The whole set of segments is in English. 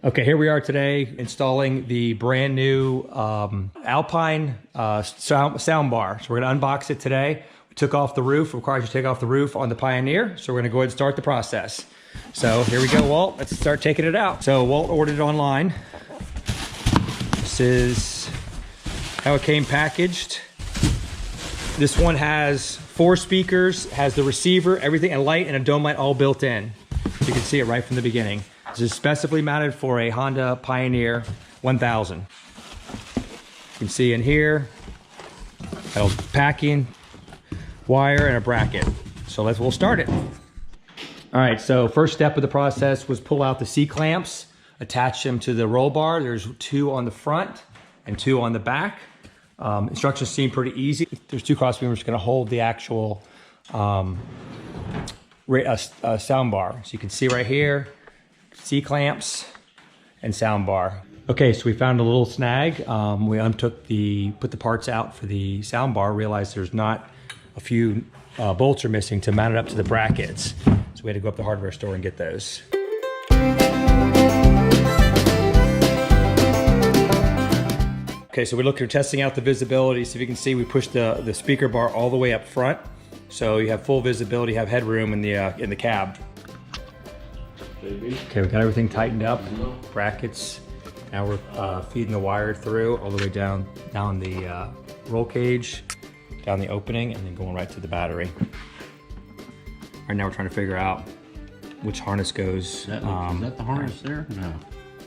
Okay, here we are today installing the brand new Alpine Sound Bar. So we're gonna unbox it today. We took off the roof, required you to take off the roof on the Pioneer. So we're gonna go ahead and start the process. So here we go, Walt, let's start taking it out. So Walt ordered it online. This is how it came packaged. This one has 4 speakers, has the receiver, everything, and light and a dome light all built in. You can see it right from the beginning. This is specifically mounted for a Honda Pioneer 1000. You can see in here, got a packing wire and a bracket. So we'll start it. All right, so first step of the process was pull out the C-clamps, attach them to the roll bar. There's 2 on the front and 2 on the back. Instructions seem pretty easy. There's 2 cross members going to hold the actual sound bar. So you can see right here, C-clamps and sound bar. Okay, so we found a little snag. We put the parts out for the sound bar, realized there's not a few bolts are missing to mount it up to the brackets. So we had to go up to the hardware store and get those. Okay, so we're testing out the visibility. So if you can see, we pushed the speaker bar all the way up front. So you have full visibility, have headroom in the cab. Okay, we got everything tightened up, brackets. Now we're feeding the wire through all the way down the roll cage, down the opening, and then going right to the battery. Right now we're trying to figure out which harness goes. Is that the harness there? No.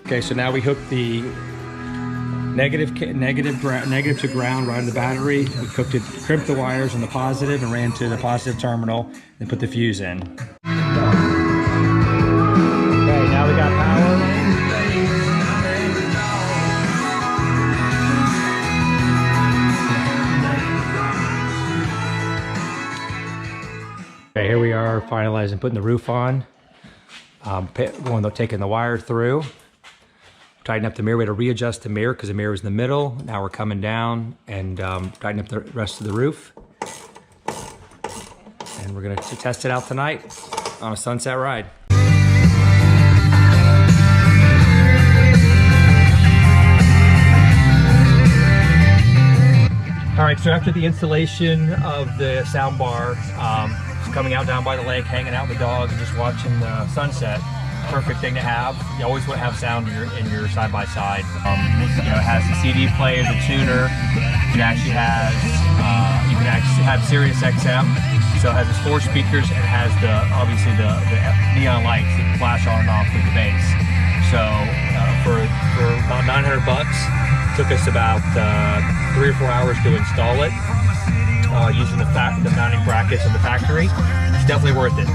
Okay, so now we hook the negative to ground right on the battery. We crimped the wires on the positive and ran to the positive terminal and put the fuse in. Okay, now we got power. Okay, here we are finalizing putting the roof on. Taking the wire through. Tighten up the mirror. We had to readjust the mirror because the mirror was in the middle. Now we're coming down and tighten up the rest of the roof. And we're gonna test it out tonight on a sunset ride. All right, so after the installation of the sound bar, coming out down by the lake, hanging out with the dog, and just watching the sunset. Perfect thing to have. You always want to have sound in your side-by-side. It has the CD player, the tuner. It actually has, you can actually have Sirius XM. So it has its 4 speakers and has obviously the neon lights that flash on and off with the bass. So for about 900 bucks, took us about 3 or 4 hours to install it using the mounting brackets in the factory. It's definitely worth it.